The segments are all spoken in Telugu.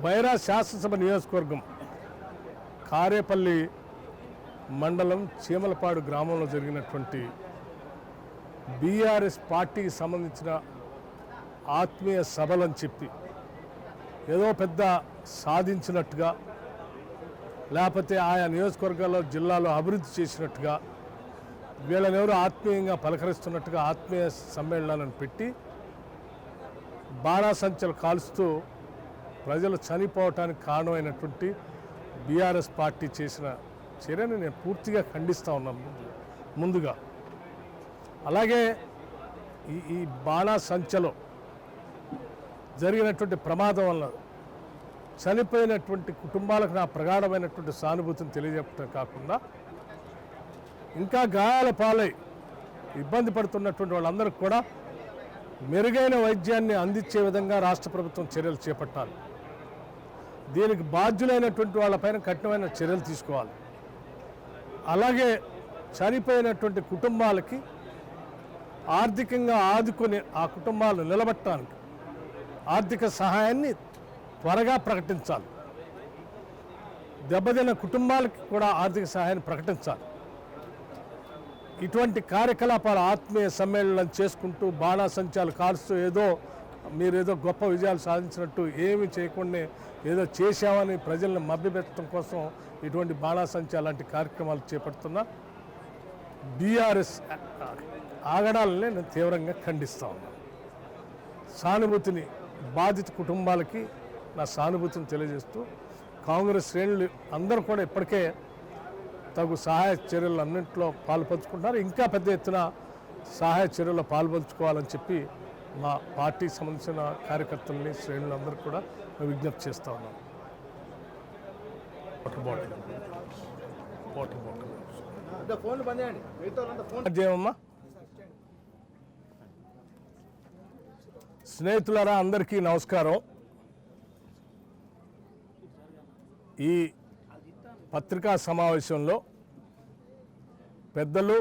వైరా శాసనసభ నియోజకవర్గం కారేపల్లి మండలం చీమలపాడు గ్రామంలో జరిగినటువంటి బీఆర్ఎస్ పార్టీకి సంబంధించిన ఆత్మీయ సభలని చెప్పి ఏదో పెద్ద సాధించినట్టుగా లేకపోతే ఆయా నియోజకవర్గాల్లో జిల్లాలో అభివృద్ధి చేసినట్టుగా వీళ్ళని ఎవరు ఆత్మీయంగా పలకరిస్తున్నట్టుగా ఆత్మీయ సమ్మేళనాలను పెట్టి బాణాసంచలు కాల్స్తూ ప్రజలు చనిపోవటానికి కారణమైనటువంటి బీఆర్ఎస్ పార్టీ చేసిన చర్యని నేను పూర్తిగా ఖండిస్తూ ఉన్నాను ముందుగా. అలాగే ఈ బాణాసంచలో జరిగినటువంటి ప్రమాదం వల్ల చనిపోయినటువంటి కుటుంబాలకు నా ప్రగాఢమైనటువంటి సానుభూతిని తెలియజెప్పడం కాకుండా ఇంకా గాయాల పాలై ఇబ్బంది పడుతున్నటువంటి వాళ్ళందరికీ కూడా మెరుగైన వైద్యాన్ని అందించే విధంగా రాష్ట్ర ప్రభుత్వం చర్యలు చేపట్టాలి. దీనికి బాధ్యులైనటువంటి వాళ్ళపైన కఠినమైన చర్యలు తీసుకోవాలి. అలాగే చనిపోయినటువంటి కుటుంబాలకి ఆర్థికంగా ఆదుకొని ఆ కుటుంబాలను నిలబెట్టడానికి ఆర్థిక సహాయాన్ని త్వరగా ప్రకటించాలి. దెబ్బతిన్న కుటుంబాలకి కూడా ఆర్థిక సహాయాన్ని ప్రకటించాలి. ఇటువంటి కార్యకలాపాలు ఆత్మీయ సమ్మేళనం చేసుకుంటూ బాణాసంచాలు కాల్స్తూ మీరేదో గొప్ప విజయాలు సాధించినట్టు ఏమీ చేయకుండా ఏదో చేశామని ప్రజలను మభ్యపెట్టడం కోసం ఇటువంటి బాణాసంచాలు లాంటి కార్యక్రమాలు చేపడుతున్న బీఆర్ఎస్ ఆగడాలని నేను తీవ్రంగా ఖండిస్తూ ఉన్నాను. సానుభూతిని బాధిత కుటుంబాలకి నా సానుభూతిని తెలియజేస్తూ కాంగ్రెస్ శ్రేణులు అందరూ కూడా ఇప్పటికే తగు సహాయ చర్యలు అన్నింటిలో పాల్పంచుకుంటున్నారు. ఇంకా పెద్ద ఎత్తున సహాయ చర్యల్లో పాల్పంచుకోవాలని చెప్పి మా పార్టీకి సంబంధించిన కార్యకర్తలని శ్రేణులందరూ కూడా విజ్ఞప్తి చేస్తూ ఉన్నాను. అమ్మా స్నేహితులారా, అందరికీ నమస్కారం. ఈ పత్రికా సమావేశంలో పెద్దలు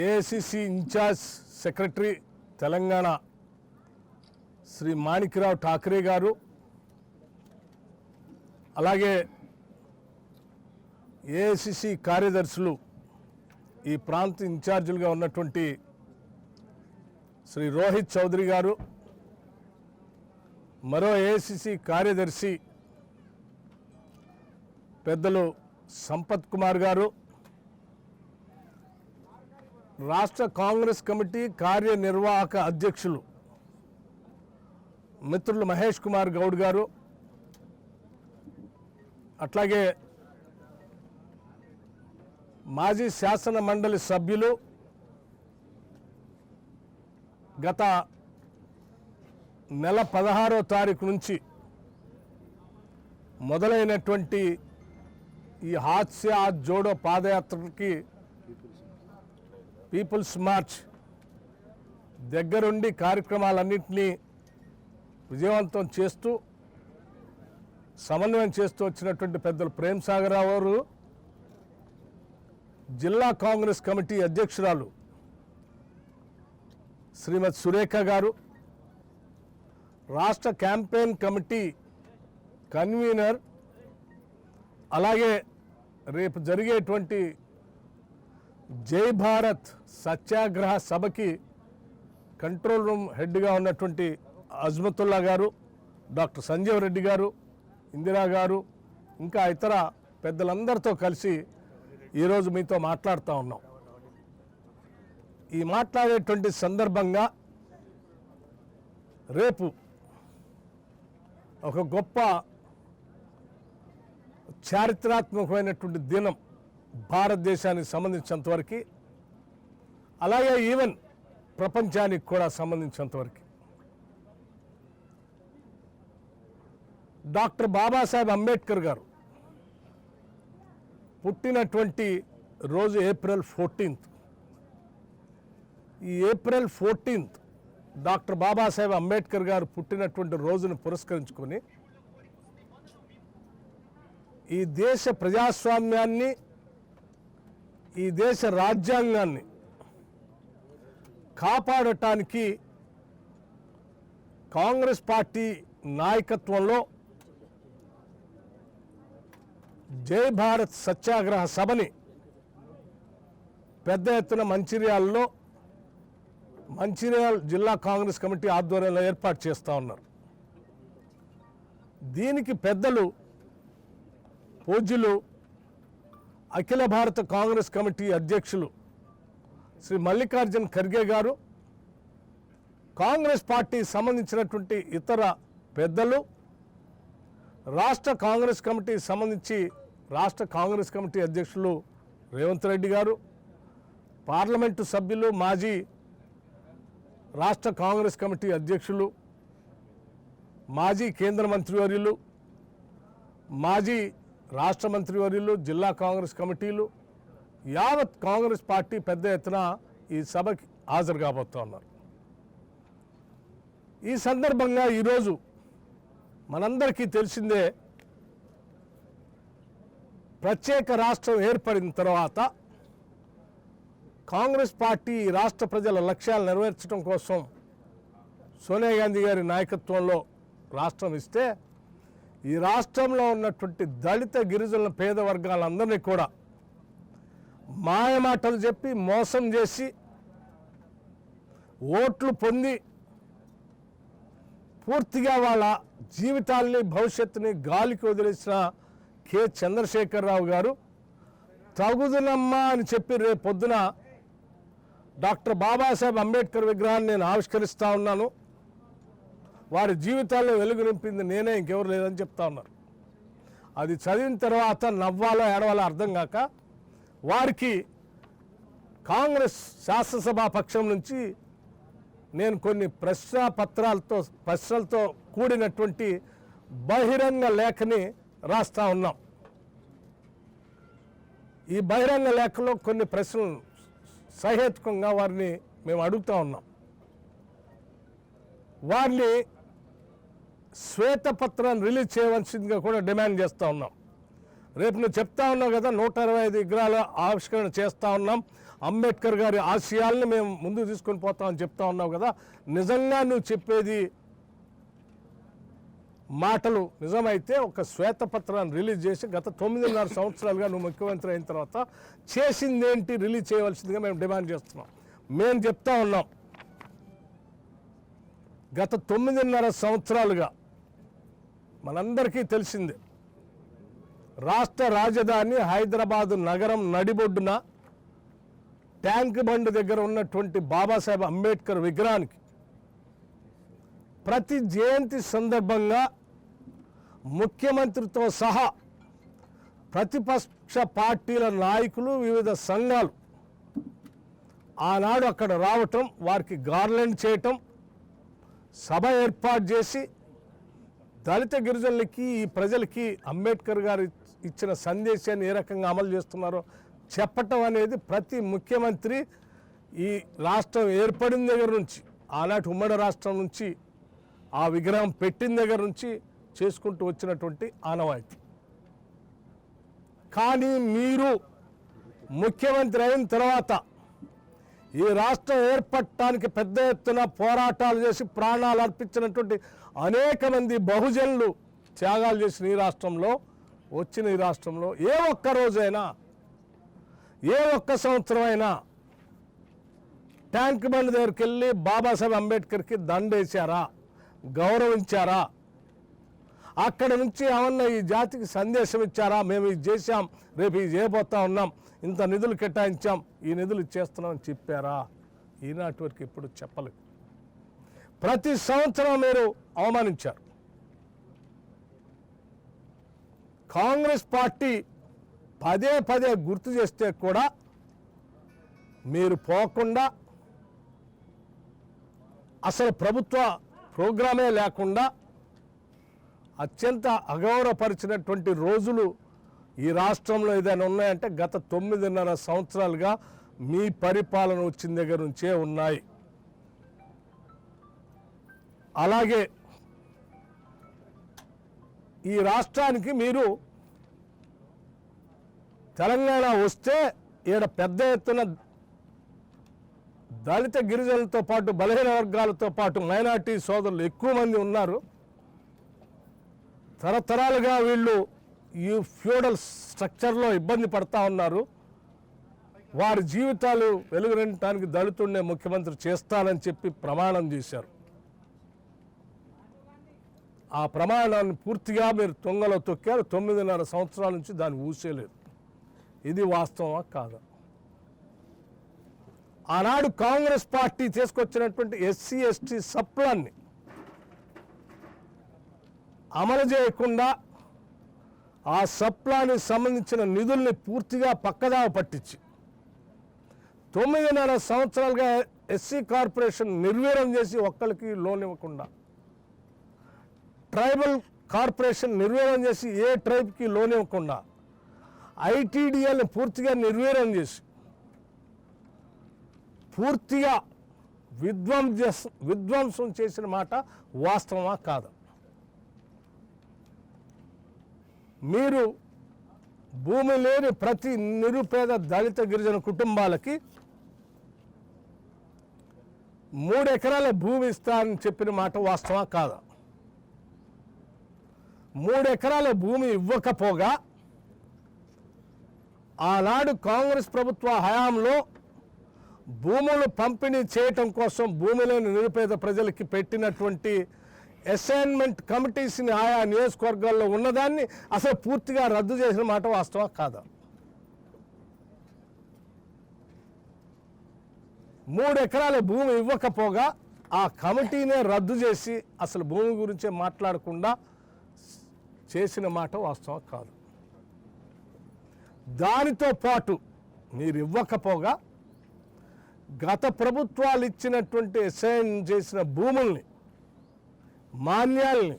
AICC incharge secretary Telangana Shri Manikrao Thakre గారు, అలాగే ఏఐసిసి కార్యదర్శులు ఈ ప్రాంత ఇన్ఛార్జీలుగా ఉన్నటువంటి శ్రీ రోహిత్ చౌదరి గారు, మరో ఏఐసిసి కార్యదర్శి పెద్దలు సంపత్ కుమార్ గారు, రాష్ట్ర కాంగ్రెస్ కమిటీ కార్యనిర్వాహక అధ్యక్షులు మిత్రులు మహేష్ కుమార్ గౌడ్ గారు, అట్లాగే మాజీ శాసన మండలి సభ్యులు గత నెల 16వ తారీఖు నుంచి మొదలైనటువంటి ఈ హాత్ సే హాత్ జోడో పాదయాత్రకి పీపుల్స్ మార్చ్ దగ్గరుండి కార్యక్రమాలన్నింటినీ విజయవంతం చేస్తూ సమన్వయం చేస్తూ వచ్చినటువంటి పెద్దలు ప్రేమ్ సాగర్ రావు గారు, జిల్లా కాంగ్రెస్ కమిటీ అధ్యక్షురాలు శ్రీమతి సురేఖ గారు, రాష్ట్ర క్యాంపెయిన్ కమిటీ కన్వీనర్, అలాగే రేపు జరిగేటువంటి జై భారత్ సత్యాగ్రహ సభకి కంట్రోల్ రూమ్ హెడ్గా ఉన్నటువంటి అజ్మతుల్లా గారు, డాక్టర్ సంజీవ్ రెడ్డి గారు, ఇందిరా గారు, ఇంకా ఇతర పెద్దలందరితో కలిసి ఈరోజు మీతో మాట్లాడుతూ ఉన్నాం. ఈ మాట్లాడేటువంటి సందర్భంగా రేపు ఒక గొప్ప చారిత్రాత్మకమైనటువంటి దినం భారతదేశానికి సంబంధించినంతవరకు, అలాగే ఈవెన్ ప్రపంచానికి కూడా సంబంధించినంతవరకు. డాక్టర్ బాబాసాహెబ్ అంబేద్కర్ గారు పుట్టినటువంటి రోజు ఏప్రిల్ 14th. ఈ April 14th doctor Babasaheb Ambedkar గారు పుట్టినటువంటి రోజును పురస్కరించుకొని ఈ దేశ ప్రజాస్వామ్యాన్ని, ఈ దేశ రాజ్యాంగాన్ని కాపాడటానికి కాంగ్రెస్ పార్టీ నాయకత్వంలో జై భారత్ సత్యాగ్రహ సభని పెద్ద ఎత్తున మంచిర్యాలలో మంచిర్యాల జిల్లా కాంగ్రెస్ కమిటీ ఆధ్వర్యంలో ఏర్పాటు చేస్తూ ఉన్నారు. దీనికి పెద్దలు పూజ్యులు అఖిల భారత కాంగ్రెస్ కమిటీ అధ్యక్షులు శ్రీ మల్లికార్జున్ ఖర్గే గారు, కాంగ్రెస్ పార్టీ సంబంధించినటువంటి ఇతర పెద్దలు, రాష్ట్ర కాంగ్రెస్ కమిటీ సంబంధించి రాష్ట్ర కాంగ్రెస్ కమిటీ అధ్యక్షులు రేవంత్ రెడ్డి గారు, పార్లమెంటు సభ్యులు, మాజీ రాష్ట్ర కాంగ్రెస్ కమిటీ అధ్యక్షులు, మాజీ కేంద్ర మంత్రివర్యులు, మాజీ రాష్ట్ర మంత్రివర్యులు, జిల్లా కాంగ్రెస్ కమిటీలు, యావత్ కాంగ్రెస్ పార్టీ పెద్ద ఎత్తున ఈ సభకి హాజరు కాబోతూ ఉన్నారు. ఈ సందర్భంగా ఈరోజు మనందరికీ తెలిసిందే, ప్రత్యేక రాష్ట్రం ఏర్పడిన తర్వాత కాంగ్రెస్ పార్టీ రాష్ట్ర ప్రజల లక్ష్యాలు నెరవేర్చడం కోసం సోనియా గాంధీ గారి నాయకత్వంలో రాష్ట్రం ఇస్తే, ఈ రాష్ట్రంలో ఉన్నటువంటి దళిత గిరిజనుల పేద వర్గాలందరినీ కూడా మాయమాటలు చెప్పి మోసం చేసి ఓట్లు పొంది పూర్తిగా వాళ్ళ జీవితాల్ని భవిష్యత్తుని గాలికి వదిలేసిన కె చంద్రశేఖరరావు గారు తగుదునమ్మా అని చెప్పి రేపు పొద్దున డాక్టర్ బాబాసాహెబ్ అంబేద్కర్ విగ్రహాన్ని నేను ఆవిష్కరిస్తూ ఉన్నాను, వారి జీవితాల్లో వెలుగు నింపింది నేనే, ఇంకెవరు లేదని చెప్తా ఉన్నారు. అది చదివిన తర్వాత నవ్వాలో ఏడవాలో అర్థం కాక వారికి కాంగ్రెస్ శాసనసభా పక్షం నుంచి నేను కొన్ని ప్రశ్నలతో కూడినటువంటి బహిరంగ లేఖని రాస్తా ఉన్నాం. ఈ బహిరంగ లేఖలో కొన్ని ప్రశ్నలు సహేతుకంగా వారిని మేము అడుగుతూ ఉన్నాం. వారిని శ్వేతపత్రాన్ని రిలీజ్ చేయవలసిందిగా కూడా డిమాండ్ చేస్తూ ఉన్నాం. రేపు నువ్వు చెప్తా ఉన్నావు కదా 125 విగ్రహాల ఆవిష్కరణ చేస్తూ ఉన్నాం, అంబేద్కర్ గారి ఆశయాల్ని మేము ముందుకు తీసుకొని పోతామని చెప్తా ఉన్నావు కదా, నిజంగా నువ్వు చెప్పేది మాటలు నిజమైతే ఒక శ్వేతపత్రాన్ని రిలీజ్ చేసి గత 9.5 సంవత్సరాలుగా నువ్వు ముఖ్యమంత్రి అయిన తర్వాత చేసిందేంటి రిలీజ్ చేయవలసిందిగా మేము డిమాండ్ చేస్తున్నాం. మేము చెప్తా ఉన్నాం, గత 9.5 సంవత్సరాలుగా మనందరికీ తెలిసిందే, రాష్ట్ర రాజధాని హైదరాబాదు నగరం నడిబొడ్డున ట్యాంక్ బండ్ దగ్గర ఉన్నటువంటి బాబాసాహెబ్ అంబేద్కర్ విగ్రహానికి ప్రతి జయంతి సందర్భంగా ముఖ్యమంత్రితో సహా ప్రతిపక్ష పార్టీల నాయకులు, వివిధ సంఘాలు ఆనాడు అక్కడ రావటం, వారికి గార్లెండ్ చేయటం, సభ ఏర్పాటు చేసి దళిత గిరిజనులకి, ఈ ప్రజలకి అంబేద్కర్ గారు ఇచ్చిన సందేశాన్ని ఏ రకంగా అమలు చేస్తున్నారో చెప్పటం అనేది ప్రతి ముఖ్యమంత్రి ఈ రాష్ట్రం ఏర్పడిన దగ్గర నుంచి, ఆనాటి ఉమ్మడి రాష్ట్రం నుంచి, ఆ విగ్రహం పెట్టిన దగ్గర నుంచి చేసుకుంటూ వచ్చినటువంటి ఆనవాయితీ. కానీ మీరు ముఖ్యమంత్రి అయిన తర్వాత ఈ రాష్ట్రం ఏర్పడటానికి పెద్ద ఎత్తున పోరాటాలు చేసి ప్రాణాలు అర్పించినటువంటి అనేక మంది బహుజనులు త్యాగాలు చేసిన ఈ రాష్ట్రంలో, వచ్చిన ఈ రాష్ట్రంలో ఏ ఒక్క రోజైనా, ఏ ఒక్క సంవత్సరం అయినా ట్యాంక్ బండ్ దగ్గరికి వెళ్ళి బాబాసాహెబ్ అంబేద్కర్కి దండేశారా, గౌరవించారా? అక్కడ నుంచి ఏమన్నా ఈ జాతికి సందేశం ఇచ్చారా? మేము ఇది చేశాం, రేపు ఇది చేయబోతా ఉన్నాం, ఇంత నిధులు కేటాయించాం, ఈ నిధులు ఇచ్చేస్తున్నామని చెప్పారా? ఈనాటి వరకు ఇప్పుడు చెప్పలేదు. ప్రతి సంవత్సరం మీరు అవమానించారు. కాంగ్రెస్ పార్టీ పదే పదే గుర్తు చేస్తే కూడా మీరు పోకుండా, అసలు ప్రభుత్వ ప్రోగ్రామే లేకుండా అత్యంత అగౌరవపరిచినటువంటి రోజులు ఈ రాష్ట్రంలో ఏదైనా ఉన్నాయంటే గత 9.5 సంవత్సరాలుగా మీ పరిపాలన వచ్చిన దగ్గర నుంచే ఉన్నాయి. అలాగే ఈ రాష్ట్రానికి మీరు తెలంగాణ వస్తే ఈడ పెద్ద ఎత్తున దళిత గిరిజనులతో పాటు బలహీన వర్గాలతో పాటు మైనార్టీ సోదరులు ఎక్కువ మంది ఉన్నారు. తరతరాలుగా వీళ్ళు ఈ ఫ్యూడల్ స్ట్రక్చర్లో ఇబ్బంది పడతా ఉన్నారు. వారి జీవితాలు వెలుగురించడానికి దళితుడినే ముఖ్యమంత్రి చేస్తానని చెప్పి ప్రమాణం చేశారు. ఆ ప్రమాణాన్ని పూర్తిగా మీరు తుంగలో తొక్కారు. 9.5 సంవత్సరాల నుంచి దాన్ని ఊసేలేదు. ఇది వాస్తవమా కాదా? ఆనాడు కాంగ్రెస్ పార్టీ తీసుకొచ్చినటువంటి ఎస్సీ ఎస్టీ సప్లాన్ని అమలు చేయకుండా ఆ సప్లానికి సంబంధించిన నిధుల్ని పూర్తిగా పక్కదావ పట్టించి 9.5 సంవత్సరాలుగా ఎస్సీ కార్పొరేషన్ నిర్వీర్యం చేసి ఒక్కరికి లోన్ ఇవ్వకుండా, ట్రైబల్ కార్పొరేషన్ నిర్వీర్యం చేసి ఏ ట్రైబ్కి లోన్ ఇవ్వకుండా, ఐటీడీఎల్ని పూర్తిగా నిర్వీర్యం చేసి పూర్తిగా విధ్వంసం చేసిన మాట వాస్తవమా కాదా? మీరు భూమి లేని ప్రతి నిరుపేద దళిత గిరిజన కుటుంబాలకి 3 ఎకరాల భూమి ఇస్తానని చెప్పిన మాట వాస్తవమా కాదా? 3 ఎకరాల భూమి ఇవ్వకపోగా ఆనాడు కాంగ్రెస్ ప్రభుత్వ హయాంలో భూములు పంపిణీ చేయటం కోసం భూమి లేని నిరుపేద ప్రజలకి పెట్టినటువంటి అసైన్మెంట్ కమిటీస్ని ఆయా నియోజకవర్గాల్లో ఉన్నదాన్ని అసలు పూర్తిగా రద్దు చేసిన మాట వాస్తవా కాదా? 3 ఎకరాల భూమి ఇవ్వకపోగా ఆ కమిటీనే రద్దు చేసి అసలు భూమి గురించే మాట్లాడకుండా చేసిన మాట వాస్తవం కాదు. దానితో పాటు మీరు ఇవ్వకపోగా గత ప్రభుత్వాలు ఇచ్చినటువంటి అసైన్ చేసిన భూముల్ని, మాన్యాల్ని,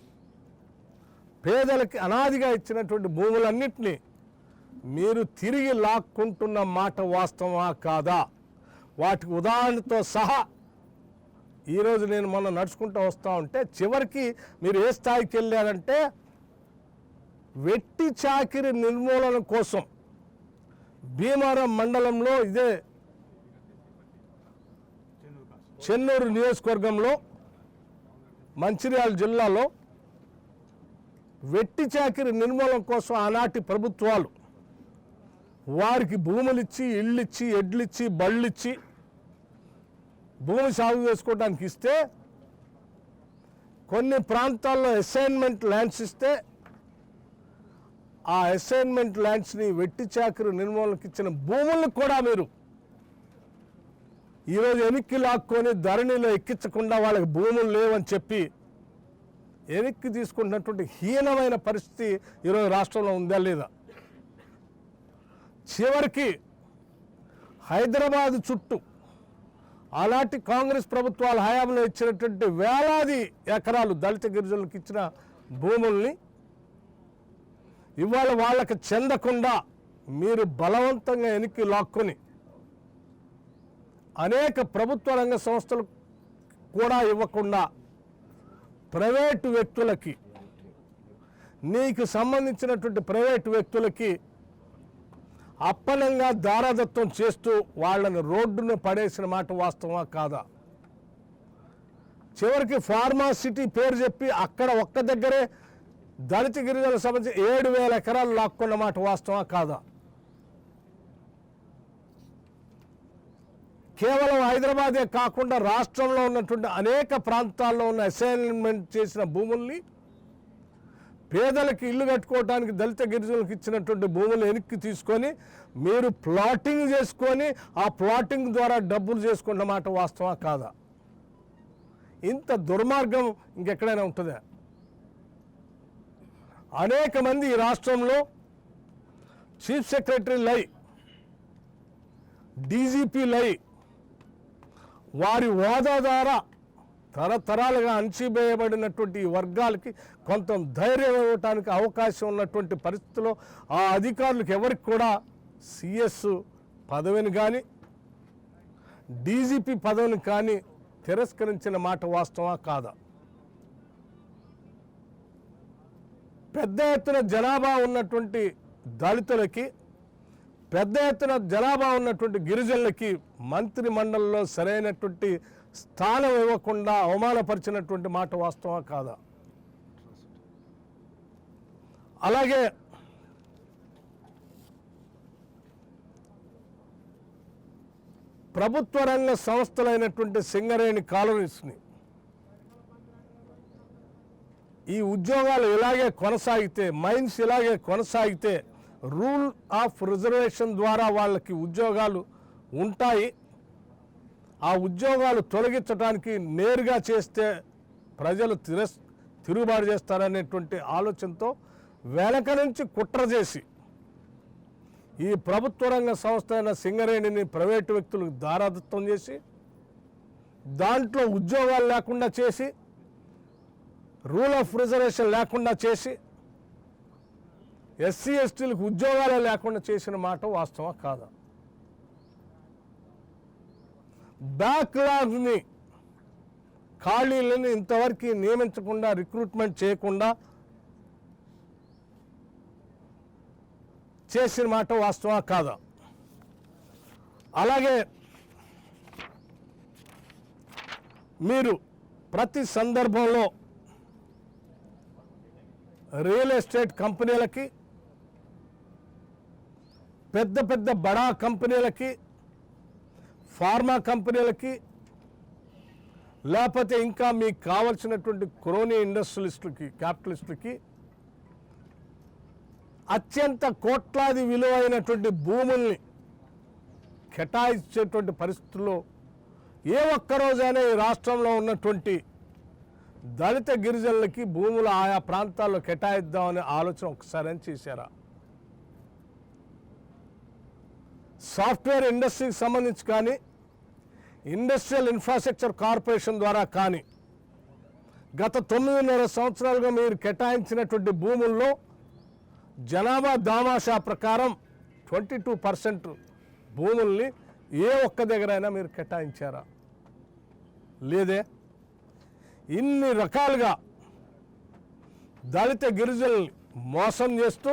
పేదలకి అనాదిగా ఇచ్చినటువంటి భూములన్నింటినీ మీరు తిరిగి లాక్కుంటున్న మాట వాస్తవమా కాదా? వాటికి ఉదాహరణతో సహా ఈరోజు నేను మొన్న నడుచుకుంటూ వస్తూ ఉంటే చివరికి మీరు ఏ స్థాయికి వెళ్ళారంటే వెట్టి చాకిరి నిర్మూలన కోసం భీమవరం మండలంలో ఇదే చెన్నూరు నియోజకవర్గంలో మంచిర్యాల జిల్లాలో వెట్టి చాకిరి నిర్మూలన కోసం ఆనాటి ప్రభుత్వాలు వారికి భూములిచ్చి, ఇళ్ళిచ్చి, ఎడ్లిచ్చి, బళ్ళిచ్చి భూమి సాగు చేసుకోవడానికి ఇస్తే, కొన్ని ప్రాంతాల్లో అసైన్మెంట్ ల్యాండ్స్ ఇస్తే ఆ అసైన్మెంట్ ల్యాండ్స్ని వెట్టి చాకిరి నిర్మూలనకి ఇచ్చిన భూములను కూడా మీరు ఈరోజు వెనక్కి లాక్కొని ధరణిలో ఎక్కించకుండా వాళ్ళకి భూములు లేవని చెప్పి వెనక్కి తీసుకుంటున్నటువంటి హీనమైన పరిస్థితి ఈరోజు రాష్ట్రంలో ఉందా లేదా? చివరికి హైదరాబాద్ చుట్టూ అలాంటి కాంగ్రెస్ ప్రభుత్వాల హయాంలో ఇచ్చినటువంటి వేలాది ఎకరాలు దళిత గిరిజనులకు ఇచ్చిన భూముల్ని ఇవాళ వాళ్ళకి చెందకుండా మీరు బలవంతంగా వెనక్కి లాక్కొని అనేక ప్రభుత్వ రంగ సంస్థలు కూడా ఇవ్వకుండా ప్రైవేటు వ్యక్తులకి, నీకు సంబంధించినటువంటి ప్రైవేటు వ్యక్తులకి అప్పనంగా దారాదత్తం చేస్తూ వాళ్ళని రోడ్డును పడేసిన మాట వాస్తవమా కాదా? చివరికి ఫార్మాసిటీ పేరు చెప్పి అక్కడ ఒక్క దగ్గరే దళిత గిరిజనులకు సంబంధించి 7,000 ఎకరాలు లాక్కున్న మాట వాస్తవమా కాదా? కేవలం హైదరాబాదే కాకుండా రాష్ట్రంలో ఉన్నటువంటి అనేక ప్రాంతాల్లో ఉన్న అసైన్మెంట్ చేసిన భూముల్ని, పేదలకు ఇల్లు కట్టుకోవడానికి దళిత గిరిజనులకు ఇచ్చినటువంటి భూములు వెనక్కి తీసుకొని మీరు ప్లాటింగ్ చేసుకొని ఆ ప్లాటింగ్ ద్వారా డబ్బులు చేసుకున్న మాట వాస్తవా కాదా? ఇంత దుర్మార్గం ఇంకెక్కడైనా ఉంటుందా? అనేక మంది ఈ రాష్ట్రంలో చీఫ్ సెక్రటరీలై, డీజీపీలై వారి హోదా ద్వారా తరతరాలుగా అణచివేయబడినటువంటి ఈ వర్గాలకి కొంత ధైర్యం ఇవ్వడానికి అవకాశం ఉన్నటువంటి పరిస్థితుల్లో ఆ అధికారులకు ఎవరికి కూడా సిఎస్ పదవిని కానీ డీజీపీ పదవిని కానీ తిరస్కరించిన మాట వాస్తవా కాదా? పెద్ద ఎత్తున జనాభా ఉన్నటువంటి దళితులకి పెద్ద ఎత్తున జనాభా ఉన్నటువంటి గిరిజనులకి మంత్రి మండలిలో సరైనటువంటి స్థానం ఇవ్వకుండా అవమానపరిచినటువంటి మాట వాస్తవా కాదా? అలాగే ప్రభుత్వ రంగ సంస్థలైనటువంటి సింగరేణి కాలనీస్ని ఈ ఉద్యోగాలు ఇలాగే కొనసాగితే, మైన్స్ ఇలాగే కొనసాగితే రూల్ ఆఫ్ రిజర్వేషన్ ద్వారా వాళ్ళకి ఉద్యోగాలు ఉంటాయి. ఆ ఉద్యోగాలు తొలగించడానికి నేరుగా చేస్తే ప్రజలు తిరుగుబాటు చేస్తారనేటువంటి ఆలోచనతో వెనక నుంచి కుట్ర చేసి ఈ ప్రభుత్వ రంగ సంస్థ అయిన సింగరేణిని ప్రైవేటు వ్యక్తులకు దారాదత్తం చేసి దాంట్లో ఉద్యోగాలు లేకుండా చేసి రూల్ ఆఫ్ రిజర్వేషన్ లేకుండా చేసి ఎస్సీ ఎస్టీలకు ఉద్యోగాలు లేకుండా చేసిన మాట వాస్తవం కాదా? బ్యాక్లాగ్ని ఖాళీలను ఇంతవరకు నియమించకుండా, రిక్రూట్మెంట్ చేయకుండా చేసిన మాట వాస్తవం కాదా? అలాగే మీరు ప్రతి సందర్భంలో రియల్ ఎస్టేట్ కంపెనీలకి, పెద్ద పెద్ద బడా కంపెనీలకి, ఫార్మా కంపెనీలకి, లేకపోతే ఇంకా మీకు కావలసినటువంటి క్రోనీ ఇండస్ట్రియలిస్టులకి, క్యాపిటలిస్టులకి అత్యంత కోట్లాది విలువైనటువంటి భూముల్ని కేటాయించేటువంటి పరిస్థితుల్లో ఏ ఒక్కరోజైనా ఈ రాష్ట్రంలో ఉన్నటువంటి దళిత గిరిజనులకి భూములు ఆయా ప్రాంతాల్లో కేటాయిద్దామనే ఆలోచన ఒకసారి చేశారా? సాఫ్ట్వేర్ ఇండస్ట్రీకి సంబంధించి కానీ, ఇండస్ట్రియల్ ఇన్ఫ్రాస్ట్రక్చర్ కార్పొరేషన్ ద్వారా కానీ గత 9.5 సంవత్సరాలుగా మీరు కేటాయించినటువంటి భూముల్లో జనాభా దామాషా ప్రకారం 22% భూముల్ని ఏ ఒక్క దగ్గరైనా మీరు కేటాయించారా? లేదే. ఇన్ని రకాలుగా దళిత గిరిజనుల్ని మోసం చేస్తూ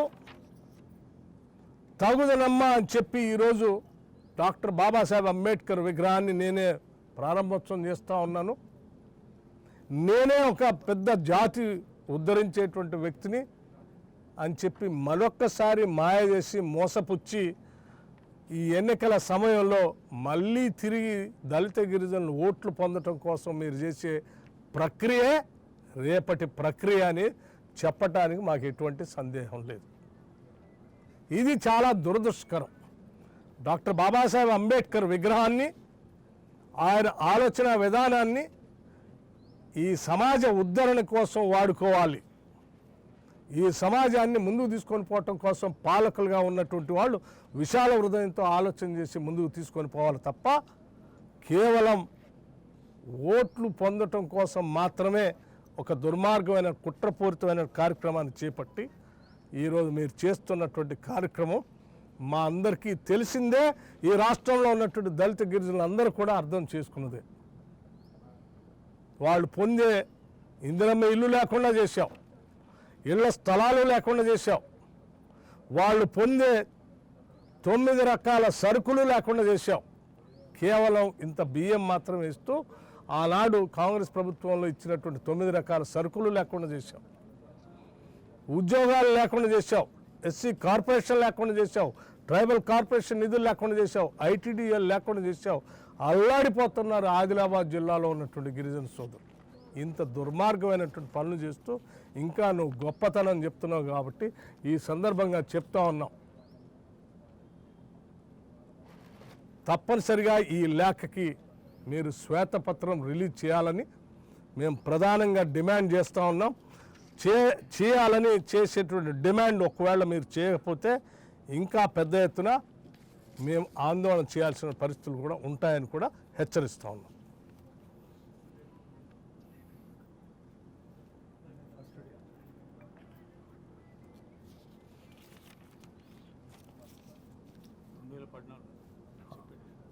తగుదనమ్మా అని చెప్పి ఈరోజు డాక్టర్ బాబాసాహెబ్ అంబేద్కర్ విగ్రహాన్ని నేనే ప్రారంభోత్సవం చేస్తూ ఉన్నాను. నేనే ఒక పెద్ద జాతి ఉద్ధరించేటువంటి వ్యక్తిని అని చెప్పి మరొక్కసారి మాయ చేసి మోసపుచ్చి ఈ ఎన్నికల సమయంలో మళ్ళీ తిరిగి దళిత గిరిజనులు ఓట్లు పొందటం కోసం మీరు చేసే ప్రక్రియే రేపటి ప్రక్రియ అని చెప్పటానికి మాకు ఎటువంటి సందేహం లేదు. ఇది చాలా దురదృష్టకరం. డాక్టర్ బాబాసాహెబ్ అంబేద్కర్ విగ్రహాన్ని, ఆయన ఆలోచన విధానాన్ని ఈ సమాజ ఉద్ధరణ కోసం వాడుకోవాలి. ఈ సమాజాన్ని ముందుకు తీసుకొని పోవటం కోసం పాలకులుగా ఉన్నటువంటి వాళ్ళు విశాల హృదయంతో ఆలోచన చేసి ముందుకు తీసుకొని పోవాలి తప్ప కేవలం ఓట్లు పొందటం కోసం మాత్రమే ఒక దుర్మార్గమైన కుట్రపూరితమైన కార్యక్రమాన్ని చేపట్టి ఈరోజు మీరు చేస్తున్నటువంటి కార్యక్రమం మా అందరికీ తెలిసిందే. ఈ రాష్ట్రంలో ఉన్నటువంటి దళిత గిరిజనులు అందరూ కూడా అర్థం చేసుకున్నదే. వాళ్ళు పొందే ఇందిరమ్మ ఇల్లు లేకుండా చేశావు, ఇళ్ల స్థలాలు లేకుండా చేశావు, వాళ్ళు పొందే 9 రకాల సరుకులు లేకుండా చేశావు. కేవలం ఇంత బియ్యం మాత్రం ఇస్తూ ఆనాడు కాంగ్రెస్ ప్రభుత్వంలో ఇచ్చినటువంటి 9 రకాల సరుకులు లేకుండా చేశావు, ఉద్యోగాలు లేకుండా చేశావు, ఎస్సీ కార్పొరేషన్ లేకుండా చేశావు, ట్రైబల్ కార్పొరేషన్ నిధులు లేకుండా చేశావు, ఐటీడీఎల్ లేకుండా చేశావు. అల్లాడిపోతున్నారు ఆదిలాబాద్ జిల్లాలో ఉన్నటువంటి గిరిజన సోదరులు. ఇంత దుర్మార్గమైనటువంటి పనులు చేస్తూ ఇంకా నువ్వు గొప్పతనం చెప్తున్నావు కాబట్టి ఈ సందర్భంగా చెప్తా ఉన్నాం, తప్పనిసరిగా ఈ లేఖకి మీరు శ్వేతపత్రం రిలీజ్ చేయాలని మేము ప్రధానంగా డిమాండ్ చేస్తూ ఉన్నాం. చేయాలని చేసేటువంటి డిమాండ్ ఒకవేళ మీరు చేయకపోతే ఇంకా పెద్ద ఎత్తున మేము ఆందోళన చేయాల్సిన పరిస్థితులు కూడా ఉంటాయని కూడా హెచ్చరిస్తూ ఉన్నాం.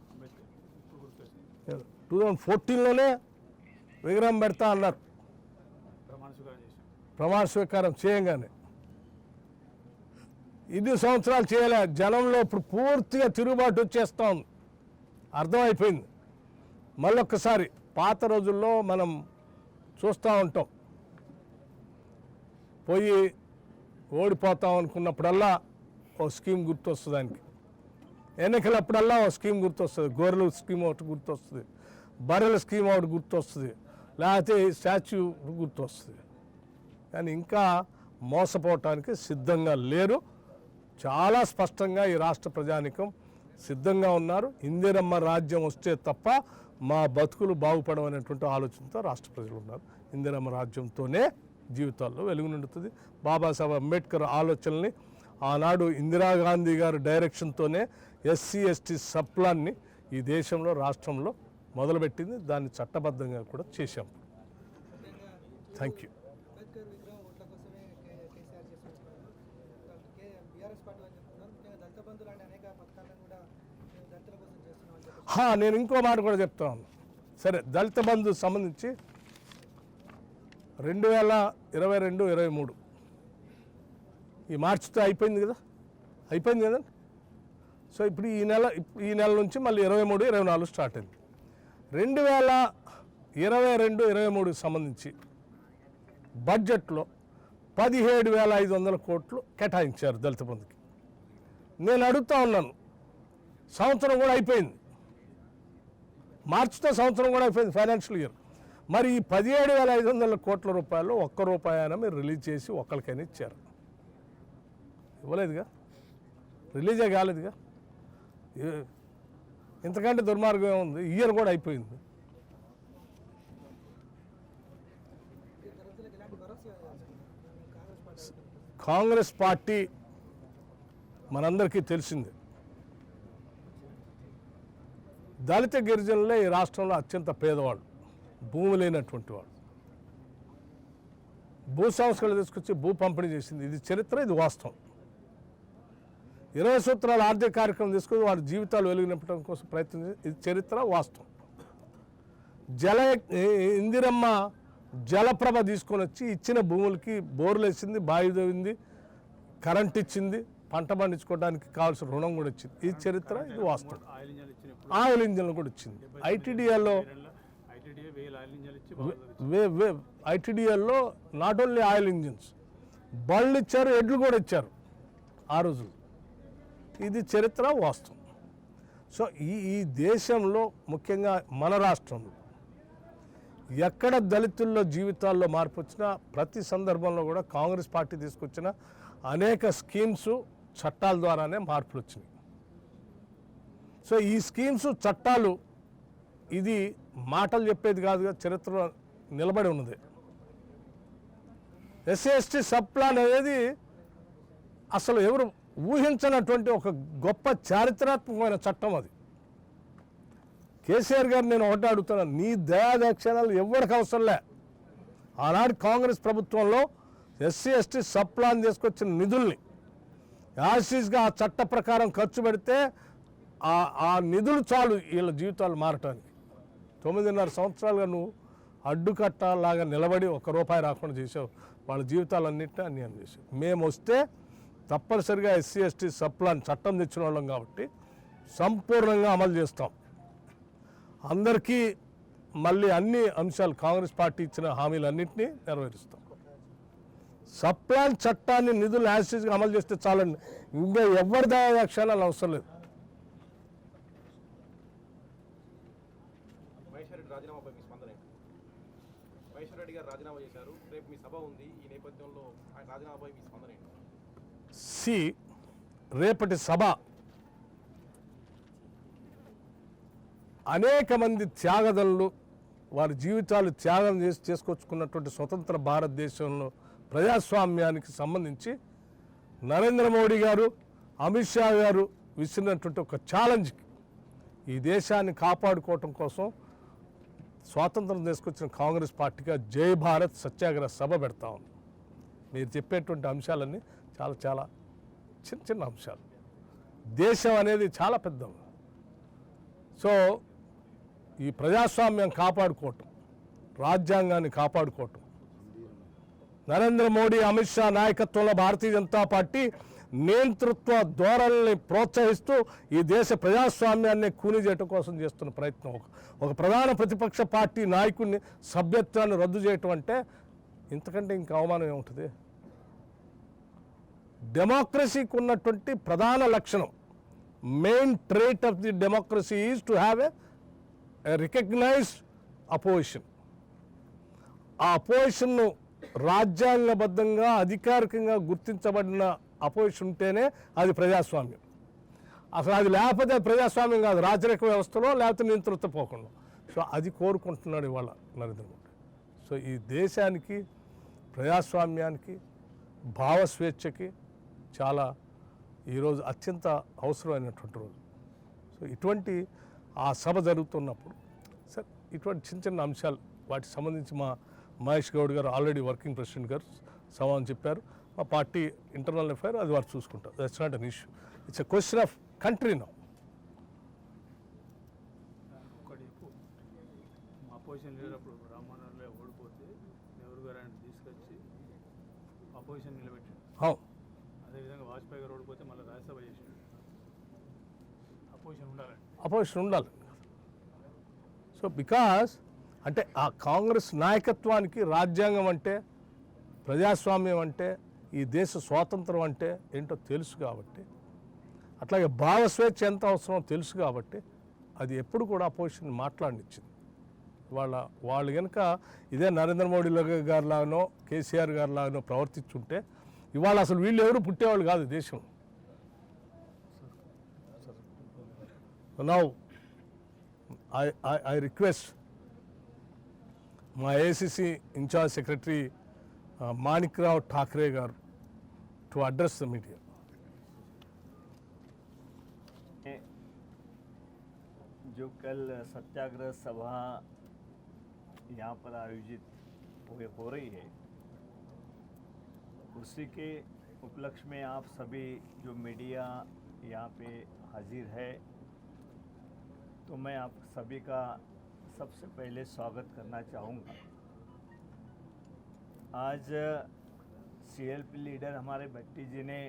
అంబేద్కర్ 2014లోనే విగ్రహం పెడతా అన్నారు. ప్రమాణ స్వీకారం చేయంగానే ఇన్ని సంవత్సరాలు చేయలే. జనంలో ఇప్పుడు పూర్తిగా తిరుగుబాటు వచ్చేస్తా ఉంది, అర్థమైపోయింది. మళ్ళొక్కసారి పాత రోజుల్లో మనం చూస్తూ ఉంటాం, పోయి ఓడిపోతాం అనుకున్నప్పుడల్లా ఓ స్కీమ్ గుర్తొస్తుంది ఆయనకి, ఎన్నికలప్పుడల్లా ఓ స్కీమ్ గుర్తొస్తుంది, గొర్రెల స్కీమ్ ఒకటి గుర్తొస్తుంది, బర్రెల స్కీమ్ ఒకటి గుర్తొస్తుంది, లేకపోతే స్టాచ్యూ గుర్తొస్తుంది. కానీ ఇంకా మోసపోవటానికి సిద్ధంగా లేరు. చాలా స్పష్టంగా ఈ రాష్ట్ర ప్రజానికం సిద్ధంగా ఉన్నారు. ఇందిరమ్మ రాజ్యం వస్తే తప్ప మా బతుకులు బాగుపడవనేటువంటి ఆలోచనతో రాష్ట్ర ప్రజలు ఉన్నారు. ఇందిరమ్మ రాజ్యంతోనే జీవితాల్లో వెలుగు నిండుతుంది. బాబాసాహెబ్ అంబేద్కర్ ఆలోచనల్ని ఆనాడు ఇందిరాగాంధీ గారి డైరెక్షన్తోనే ఎస్సీ ఎస్టీ సప్లాన్ని ఈ దేశంలో రాష్ట్రంలో మొదలుపెట్టింది. దాన్ని చట్టబద్ధంగా కూడా చేశాం. Thank you. నేను ఇంకో మాట కూడా చెప్తాను. సరే, దళిత బంధు సంబంధించి 2022-23 ఈ మార్చితో అయిపోయింది కదా, సో ఇప్పుడు ఈ నెల నుంచి మళ్ళీ 23-24 స్టార్ట్ అయింది. 2022-23 సంబంధించి బడ్జెట్లో 17,500 కోట్లు కేటాయించారు దళిత బంధుకి. నేను అడుగుతా ఉన్నాను, సంవత్సరం కూడా అయిపోయింది, మార్చితో సంవత్సరం కూడా అయిపోయింది ఫైనాన్షియల్ ఇయర్. మరి ఈ 17,500 కోట్ల రూపాయలు ఒక్క రూపాయన మీరు రిలీజ్ చేసి ఒక్కరికైనా ఇచ్చారు? ఇవ్వలేదుగా, రిలీజే కాలేదుగా. ఇంతకంటే దుర్మార్గం ఏముంది? ఇయర్ కూడా అయిపోయింది. కాంగ్రెస్ పార్టీ మనందరికీ తెలిసింది, దళిత గిరిజనులే ఈ రాష్ట్రంలో అత్యంత పేదవాళ్ళు, భూమి లేనటువంటి వాడు. భూ సంస్కరణలు తీసుకొచ్చి భూ పంపిణీ చేసింది. ఇది చరిత్ర, ఇది వాస్తవం. 20 సూత్రాల ఆర్థిక కార్యక్రమం తీసుకొని వారి జీవితాలు వెలుగునింపడం కోసం ప్రయత్నించింది. ఇది చరిత్ర, వాస్తవం. ఇందిరమ్మ జలప్రభ తీసుకొని వచ్చి ఇచ్చిన భూములకి బోర్లు వేసింది, బావి తవ్వింది, కరెంట్ ఇచ్చింది, పంట పండించుకోవడానికి కావాల్సిన రుణం కూడా ఇచ్చింది. ఇది చరిత్ర, ఇది వాస్తవం. ఆయిల్ ఇంజన్లు కూడా ఇచ్చింది. ఐటీడీఏలో నాట్ ఓన్లీ ఆయిల్ ఇంజిన్స్, బళ్ళు ఇచ్చారు, ఎడ్లు కూడా ఇచ్చారు ఆ రోజు. ఇది చరిత్ర, వాస్తవం. సో ఈ దేశంలో, ముఖ్యంగా మన రాష్ట్రంలో ఎక్కడ దళితుల్లో జీవితాల్లో మార్పు వచ్చినా ప్రతి సందర్భంలో కూడా కాంగ్రెస్ పార్టీ తీసుకొచ్చిన అనేక స్కీమ్స్, చట్టాల ద్వారానే మార్పులు వచ్చినాయి. సో ఈ స్కీమ్స్, చట్టాలు ఇది మాటలు చెప్పేది కాదుగా, చరిత్రలో నిలబడి ఉన్నది. ఎస్సీ ఎస్టీ సబ్ ప్లాన్ అనేది అసలు ఎవరు ఊహించినటువంటి ఒక గొప్ప చారిత్రాత్మకమైన చట్టం అది. కేసీఆర్ గారు నేను ఒకటే అడుగుతున్నాను, నీ దయాదాక్షిణాలు ఎవరికి అవసరంలే. ఆనాడు కాంగ్రెస్ ప్రభుత్వంలో ఎస్సీ ఎస్టీ సబ్ ప్లాన్ తీసుకొచ్చిన నిధుల్ని యాసిస్గా ఆ చట్ట ప్రకారం ఖర్చు పెడితే ఆ నిధులు చాలు వీళ్ళ జీవితాలు మారటానికి. 9.5 సంవత్సరాలుగా నువ్వు అడ్డుకట్టలాగా నిలబడి ₹1 రాకుండా చేసావు. వాళ్ళ జీవితాలన్నింటినీ అన్యాయం చేసావు. మేము వస్తే తప్పనిసరిగా ఎస్సీ ఎస్టీ సబ్ ప్లాన్ చట్టం తెచ్చిన వాళ్ళం కాబట్టి సంపూర్ణంగా అమలు చేస్తాం. అందరికీ మళ్ళీ అన్ని అంశాలు, కాంగ్రెస్ పార్టీ ఇచ్చిన హామీలన్నింటినీ నెరవేరుస్తాం. సబ్ ప్లాన్ చట్టాన్ని నిధులు యాసిస్గా అమలు చేస్తే చాలండి, ఇంకా ఎవరి దయాదాక్షిణాలు అవసరం లేదు. రేపటి సభ అనేక మంది త్యాగదనులు వారి జీవితాలు త్యాగం చేసుకొచ్చుకున్నటువంటి స్వతంత్ర భారతదేశంలో ప్రజాస్వామ్యానికి సంబంధించి నరేంద్ర మోడీ గారు, అమిత్ షా గారు విసిరినటువంటి ఒక ఛాలెంజ్కి ఈ దేశాన్ని కాపాడుకోవటం కోసం స్వాతంత్రం తీసుకొచ్చిన కాంగ్రెస్ పార్టీగా జై భారత్ సత్యాగ్రహ సభ పెడతా ఉంది. మీరు చెప్పేటువంటి అంశాలన్నీ చాలా చాలా చిన్న చిన్న అంశాలు. దేశం అనేది చాలా పెద్ద. సో ఈ ప్రజాస్వామ్యం కాపాడుకోవటం, రాజ్యాంగాన్ని కాపాడుకోవటం, నరేంద్ర మోడీ అమిత్ షా నాయకత్వంలో భారతీయ జనతా పార్టీ నియంతృత్వ ధోరణిని ప్రోత్సహిస్తూ ఈ దేశ ప్రజాస్వామ్యాన్ని కూని చేయడం కోసం చేస్తున్న ప్రయత్నం. ఒక ప్రధాన ప్రతిపక్ష పార్టీ నాయకుడిని సభ్యత్వాన్ని రద్దు చేయటం అంటే ఇంతకంటే ఇంకా అవమానం ఏముంటుంది? డెమోక్రసీకి ఉన్నటువంటి ప్రధాన లక్షణం, main trait of the democracy is to have a recognised opposition. ఆ అపోజిషన్ను రాజ్యాంగబద్ధంగా అధికారికంగా గుర్తించబడిన అపోజిషన్ ఉంటేనే అది ప్రజాస్వామ్యం. అసలు అది లేకపోతే ప్రజాస్వామ్యం కాదు, రాజరిక వ్యవస్థలో లేకపోతే నియంతృత్వ పోకుండా. సో అది కోరుకుంటున్నాడు ఇవాళ నరేంద్ర మోడీ. సో ఈ దేశానికి, ప్రజాస్వామ్యానికి, భావస్వేచ్ఛకి చాలా ఈరోజు అత్యంత అవసరమైనటువంటి రోజు. సో ఇటువంటి ఆ సభ జరుగుతున్నప్పుడు సార్ ఇటువంటి చిన్న చిన్న అంశాలు వాటికి సంబంధించి మా మహేష్ గౌడ్ గారు ఆల్రెడీ వర్కింగ్ ప్రెసిడెంట్ గారు సమాధానం చెప్పారు. మా పార్టీ ఇంటర్నల్ అఫైర్ అది వారు చూసుకుంటారు. That's not an issue, it's a question of country now. Opposition leader అప్పుడు రామమోహన్లో ఓడిపోతే నెహ్రూ గారు ఆయన తీసుకొచ్చి అపోజిషన్ నిలబెట్టాడు. అదేవిధంగా వాజ్పేయి గారు ఓడిపోతే మళ్ళీ రాజ్యసభ చేసాడు. అపోజిషన్ ఉండాలి. సో బికాస్ అంటే ఆ కాంగ్రెస్ నాయకత్వానికి రాజ్యాంగం అంటే, ప్రజాస్వామ్యం అంటే, ఈ దేశ స్వాతంత్రం అంటే ఏంటో తెలుసు కాబట్టి, అట్లాగే భావస్వేచ్ఛ ఎంత అవసరమో తెలుసు కాబట్టి అది ఎప్పుడు కూడా అపోజిషన్ మాట్లాడనిచ్చింది. వాళ్ళు కనుక ఇదే నరేంద్ర మోడీ గారిలాగానో కేసీఆర్ గారిలాగానో ప్రవర్తించుంటే ఇవాళ అసలు వీళ్ళు ఎవరు పుట్టేవాళ్ళు కాదు దేశం. నౌ ఐ రిక్వెస్ట్ మా AICC incharge secretary Manikrao Thakre గారు టు అడ్రస్ ద మీడియా. जो कल सत्याग्रह सभा यहाँ पर आयोजित हो रही है, उसी के उपलक्ष्य में आप सभी जो मीडिया यहाँ पे हाजिर है, तो मैं आप सभी का सबसे पहले स्वागत करना चाहूँगा। आज सीएलपी लीडर हमारे भट्टी जी ने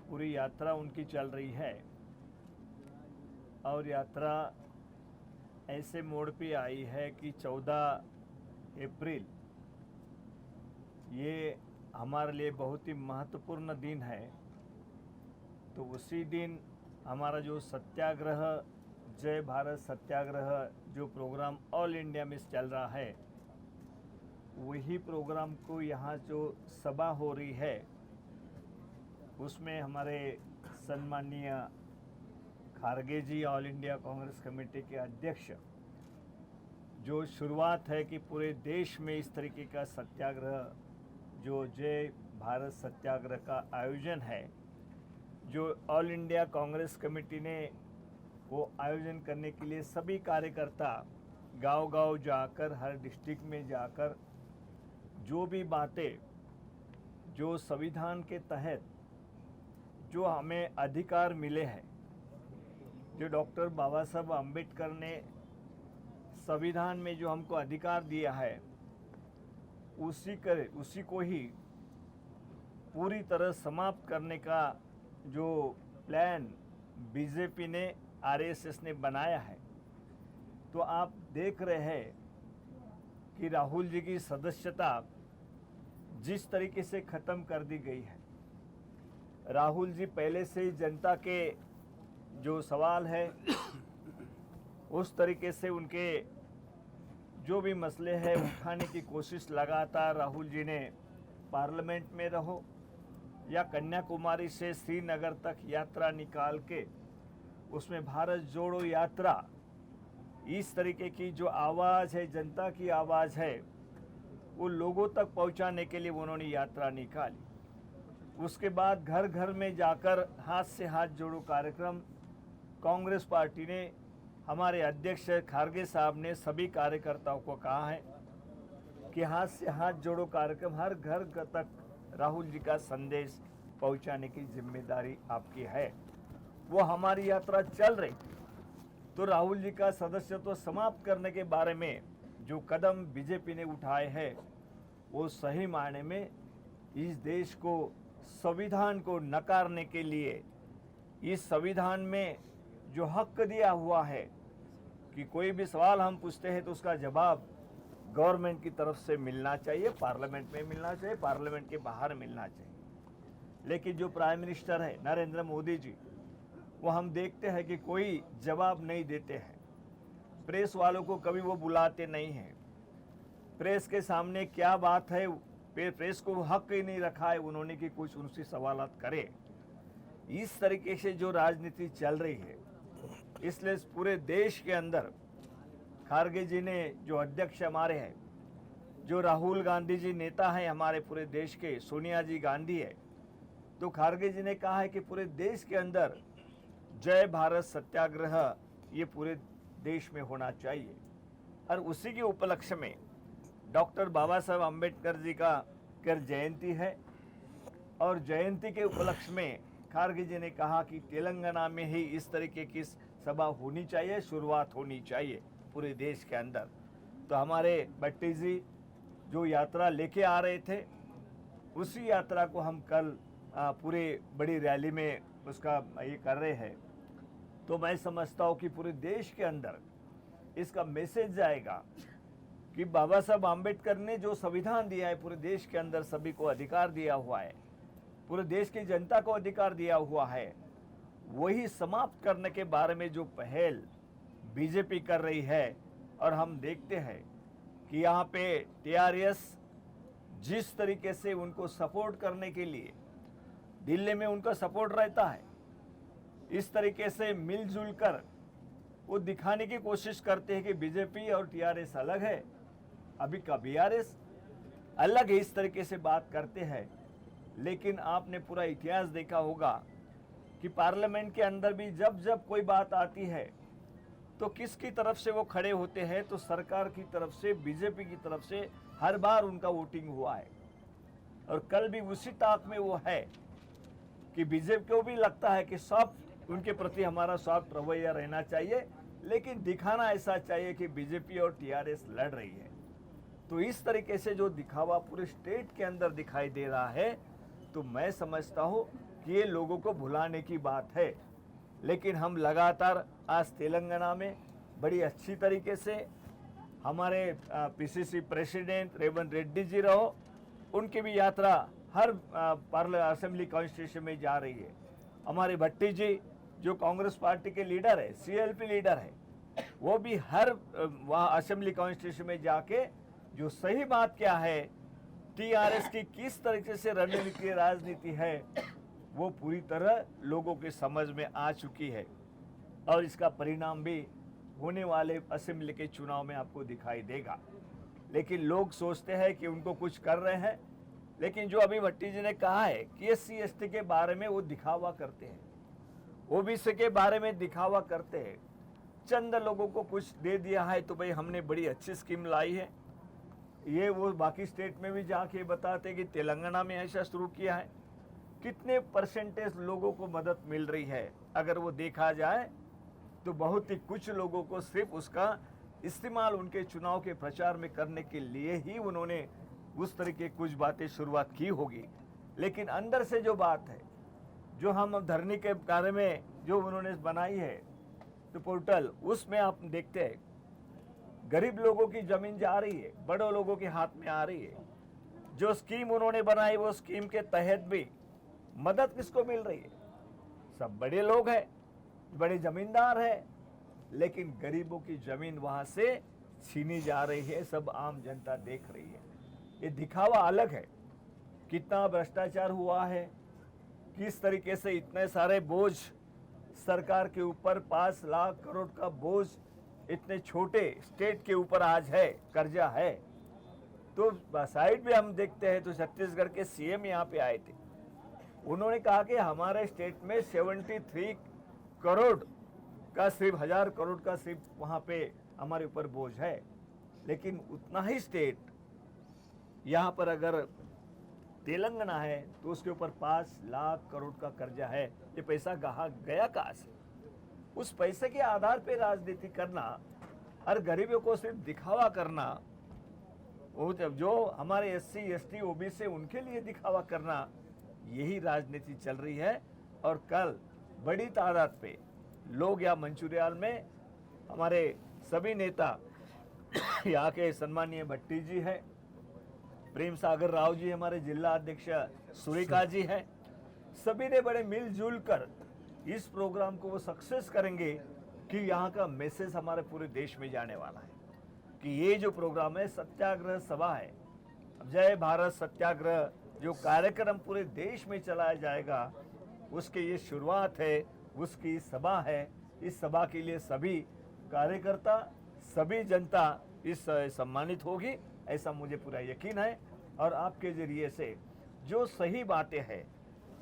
पूरी यात्रा उनकी चल रही है और यात्रा ऐसे मोड़ पे आई है कि 14 अप्रैल ये हमारे लिए बहुत ही महत्वपूर्ण दिन है। तो उसी दिन हमारा जो सत्याग्रह, जय भारत सत्याग्रह जो प्रोग्राम ऑल इंडिया में चल रहा है, वही प्रोग्राम को यहाँ जो सभा हो रही है उसमें हमारे सम्माननीय खारगे जी, ऑल इंडिया कांग्रेस कमेटी के अध्यक्ष, जो शुरुआत है कि पूरे देश में इस तरीके का सत्याग्रह जो जय भारत सत्याग्रह का आयोजन है, जो ऑल इंडिया कांग्रेस कमेटी ने वो आयोजन करने के लिए सभी कार्यकर्ता गांव-गांव जाकर, हर डिस्ट्रिक्ट में जाकर जो भी बातें जो संविधान के तहत जो हमें अधिकार मिले हैं, जो डॉक्टर बाबा साहब अम्बेडकर ने संविधान में जो हमको अधिकार दिया है, उसी को ही पूरी तरह समाप्त करने का जो प्लान बीजेपी ने, आरएसएस ने बनाया है। तो आप देख रहे हैं कि राहुल जी की सदस्यता जिस तरीके से ख़त्म कर दी गई है। राहुल जी पहले से ही जनता के जो सवाल है उस तरीके से उनके जो भी मसले हैं उठाने की कोशिश लगातार राहुल जी ने पार्लियामेंट में रहो या कन्याकुमारी से श्रीनगर तक यात्रा निकाल के उसमें भारत जोड़ो यात्रा, इस तरीके की जो आवाज़ है, जनता की आवाज़ है, वो लोगों तक पहुंचाने के लिए उन्होंने यात्रा निकाली। उसके बाद घर घर में जाकर हाथ से हाथ जोड़ो कार्यक्रम कांग्रेस पार्टी ने, हमारे अध्यक्ष खारगे साहब ने सभी कार्यकर्ताओं को कहा है कि हाथ से हाथ जोड़ो कार्यक्रम हर घर तक राहुल जी का संदेश पहुंचाने की जिम्मेदारी आपकी है। वो हमारी यात्रा चल रही, तो राहुल जी का सदस्यत्व समाप्त करने के बारे में जो कदम बीजेपी ने उठाए हैं वो सही मायने में इस देश को, संविधान को नकारने के लिए, इस संविधान में जो हक दिया हुआ है कि कोई भी सवाल हम पूछते हैं तो उसका जवाब गवर्नमेंट की तरफ से मिलना चाहिए, पार्लियामेंट में मिलना चाहिए, पार्लियामेंट के बाहर मिलना चाहिए। लेकिन जो प्राइम मिनिस्टर है नरेंद्र मोदी जी, वो हम देखते हैं कि कोई जवाब नहीं देते हैं। प्रेस वालों को कभी वो बुलाते नहीं हैं। प्रेस के सामने क्या बात है, प्रेस को हक ही नहीं रखा है उन्होंने कि कुछ उनसे सवालात करे। इस तरीके से जो राजनीति चल रही है, इसलिए पूरे देश के अंदर खारगे जी ने, जो अध्यक्ष हमारे हैं, जो राहुल गांधी जी नेता हैं हमारे पूरे देश के, सोनिया जी गांधी है, तो खारगे जी ने कहा है कि पूरे देश के अंदर जय भारत सत्याग्रह ये पूरे देश में होना चाहिए। और उसी के उपलक्ष्य में डॉक्टर बाबा साहब अम्बेडकर जी का जयंती है, और जयंती के उपलक्ष्य में खारगे जी ने कहा कि तेलंगाना में ही इस तरीके की सभा होनी चाहिए, शुरुआत होनी चाहिए पूरे देश के अंदर। तो हमारे भट्टी जी जो यात्रा लेके आ रहे थे, उसी यात्रा को हम कल पूरे बड़ी रैली में उसका ये कर रहे हैं। तो मैं समझता हूँ कि पूरे देश के अंदर इसका मैसेज जाएगा कि बाबा साहब आम्बेडकर ने जो संविधान दिया है, पूरे देश के अंदर सभी को अधिकार दिया हुआ है, पूरे देश की जनता को अधिकार दिया हुआ है, वही समाप्त करने के बारे में जो पहल बीजेपी कर रही है। और हम देखते हैं कि यहाँ पे टीआरएस जिस तरीके से उनको सपोर्ट करने के लिए दिल्ली में उनका सपोर्ट रहता है, इस तरीके से मिलजुल कर वो दिखाने की कोशिश करते हैं कि बीजेपी और टीआरएस अलग है, अभी का बीआरएस अलग है, इस तरीके से बात करते हैं। लेकिन आपने पूरा इतिहास देखा होगा कि पार्लियामेंट के अंदर भी जब जब कोई बात आती है तो किसकी तरफ से वो खड़े होते हैं, तो सरकार की तरफ से, बीजेपी की तरफ से हर बार उनका वोटिंग हुआ है। और कल भी उसी ताक में वो है कि बीजेपी को भी लगता है कि सॉफ्ट, उनके प्रति हमारा सॉफ्ट रवैया रहना चाहिए, लेकिन दिखाना ऐसा चाहिए कि बीजेपी और टीआरएस लड़ रही है। तो इस तरीके से जो दिखावा पूरे स्टेट के अंदर दिखाई दे रहा है, तो मैं समझता हूँ कि ये लोगों को भुलाने की बात है। लेकिन हम लगातार आज तेलंगाना में बड़ी अच्छी तरीके से हमारे पीसीसी प्रेसिडेंट रेवंत रेड्डी जी रहो, उनकी भी यात्रा हर असेंबली कॉन्स्टिट्यूशन में जा रही है। हमारे भट्टी जी जो कांग्रेस पार्टी के लीडर है, सीएलपी लीडर है, वो भी हर वहाँ असेंबली कॉन्स्टिट्यूशन में जाके जो सही बात क्या है, टीआरएस की किस तरीके से रणनीति राजनीति है, वो पूरी तरह लोगों के समझ में आ चुकी है। और इसका परिणाम भी होने वाले असेंबली के चुनाव में आपको दिखाई देगा। लेकिन लोग सोचते हैं कि उनको कुछ कर रहे हैं, लेकिन जो अभी भट्टी जी ने कहा है कि SC/ST के बारे में वो दिखावा करते हैं, ओबीसी के बारे में दिखावा करते हैं। चंद लोगों को कुछ दे दिया है तो भाई हमने बड़ी अच्छी स्कीम लाई है, ये वो बाकी स्टेट में भी जाके बताते कि तेलंगाना में ऐसा शुरू किया है। कितने परसेंटेज लोगों को मदद मिल रही है, अगर वो देखा जाए तो बहुत ही कुछ लोगों को सिर्फ उसका इस्तेमाल उनके चुनाव के प्रचार में करने के लिए ही उन्होंने उस तरीके कुछ बातें शुरुआत की होगी। लेकिन अंदर से जो बात है, जो हम धरनी के बारे में जो उन्होंने बनाई है तो पोर्टल, उसमें आप देखते हैं गरीब लोगों की जमीन जा रही है, बड़ों लोगों के हाथ में आ रही है। जो स्कीम उन्होंने बनाई, वो स्कीम के तहत भी मदद किसको मिल रही है? सब बड़े लोग हैं, बड़े जमींदार हैं, लेकिन गरीबों की जमीन वहां से छीनी जा रही है, सब आम जनता देख रही है। ये दिखावा अलग है। कितना भ्रष्टाचार हुआ है, किस तरीके से इतने सारे बोझ सरकार के ऊपर, 5 लाख करोड़ का बोझ इतने छोटे स्टेट के ऊपर आज है, कर्जा है। तो साइड में हम देखते हैं तो छत्तीसगढ़ के सीएम यहाँ पे आए थे, उन्होंने कहा कि हमारे स्टेट में 73 करोड़ का सिर्फ 1000 करोड़ का सिर्फ वहाँ पे हमारे ऊपर बोझ है। लेकिन उतना ही स्टेट यहाँ पर अगर तेलंगाना है तो उसके ऊपर 5 लाख करोड़ का कर्जा है। ये पैसा कहाँ गया, कहाँ से? उस पैसे के आधार पे राजनीति करना और गरीबों को सिर्फ दिखावा करना, वो जो हमारे SC ST OBC उनके लिए दिखावा करना, यही राजनीति चल रही है। और कल बड़ी तादाद पे लोग यहाँ मंचूरियल में हमारे सभी नेता यहाँ के सम्मानीय भट्टी जी है, प्रेम सागर राव जी हमारे जिला अध्यक्ष सुरेखा जी है, सभी ने बड़े मिलजुल कर इस प्रोग्राम को वो सक्सेस करेंगे कि यहाँ का मैसेज हमारे पूरे देश में जाने वाला है कि ये जो प्रोग्राम है सत्याग्रह सभा है। जय भारत सत्याग्रह जो कार्यक्रम पूरे देश में चलाया जाएगा, उसके ये शुरुआत है, उसकी सभा है। इस सभा के लिए सभी कार्यकर्ता, सभी जनता इस सम्मानित होगी, ऐसा मुझे पूरा यकीन है। और आपके जरिए से जो सही बातें हैं,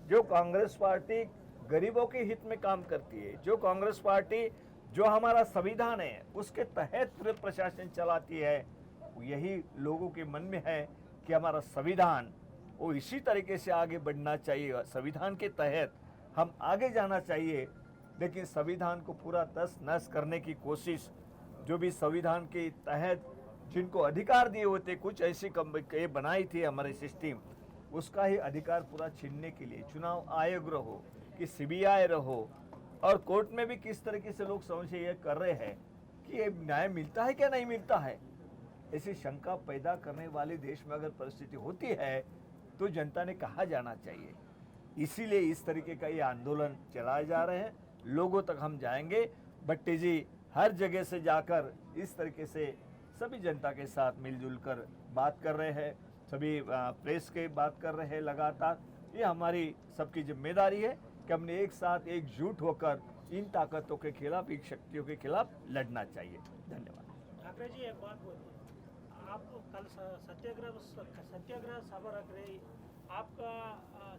जो कांग्रेस पार्टी गरीबों के हित में काम करती है, जो कांग्रेस पार्टी जो हमारा संविधान है उसके तहत प्रशासन चलाती है, यही लोगों के मन में है कि हमारा संविधान वो इसी तरीके से आगे बढ़ना चाहिए, संविधान के तहत हम आगे जाना चाहिए। लेकिन संविधान को पूरा तहस नहस करने की कोशिश, जो भी संविधान के तहत जिनको अधिकार दिए होते, कुछ ऐसी ये बनाई थी हमारे सिस्टम, उसका ही अधिकार पूरा छीनने के लिए चुनाव आयोग रहो कि CBI रहो, और कोर्ट में भी किस तरीके से लोग संशय ये कर रहे हैं कि ये न्याय मिलता है क्या नहीं मिलता है, ऐसी शंका पैदा करने वाली देश में अगर परिस्थिति होती है तो जनता ने कहा जाना चाहिए। इसीलिए इस तरीके का ये आंदोलन चलाए जा रहे हैं, लोगों तक हम जाएंगे। भट्टी जी हर जगह से जाकर इस तरीके से सभी जनता के साथ मिलजुल कर बात कर रहे हैं, सभी प्रेस के बात कर रहे हैं लगातार। ये हमारी सबकी जिम्मेदारी है कि हमने एक साथ एकजुट होकर इन ताकतों के खिलाफ, इन शक्तियों के खिलाफ लड़ना चाहिए। धन्यवाद। ठाकरे जी, एक बात बोलिए, आप कल सत्याग्रह सभा रख रहे, आपका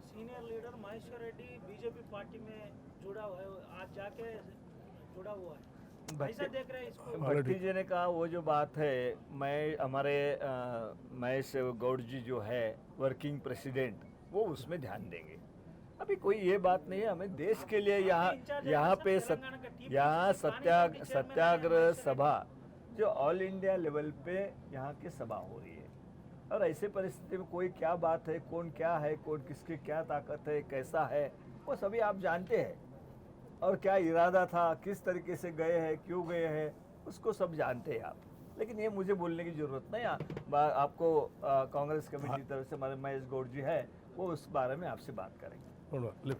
senior leader Maheshwar Reddy BJP party में जुड़ा हुआ है, आज जाके जुड़ा हुआ है, कैसा देख रहे हैं इसको? भट्टी जी ने कहा वो जो बात है, मैं हमारे महेश गौड़ जी जो है वर्किंग प्रेसिडेंट, वो उसमें ध्यान देंगे। अभी कोई ये बात नहीं है, हमें देश के लिए यहाँ पे सत्याग्रह सभा जो ऑल इंडिया लेवल पे यहाँ की सभा हो रही है, और ऐसे परिस्थिति में कोई क्या बात है, कौन क्या है, कौन किसकी क्या ताकत है, कैसा है, वो सभी आप जानते हैं। और क्या इरादा था, किस तरीके से गए हैं, क्यों गए हैं, उसको सब जानते हैं आप। लेकिन ये मुझे बोलने की ज़रूरत नहीं। आपको कांग्रेस कमेटी की तरफ से हमारे महेश गौड़ जी है, वो उस बारे में आपसे बात करेंगे।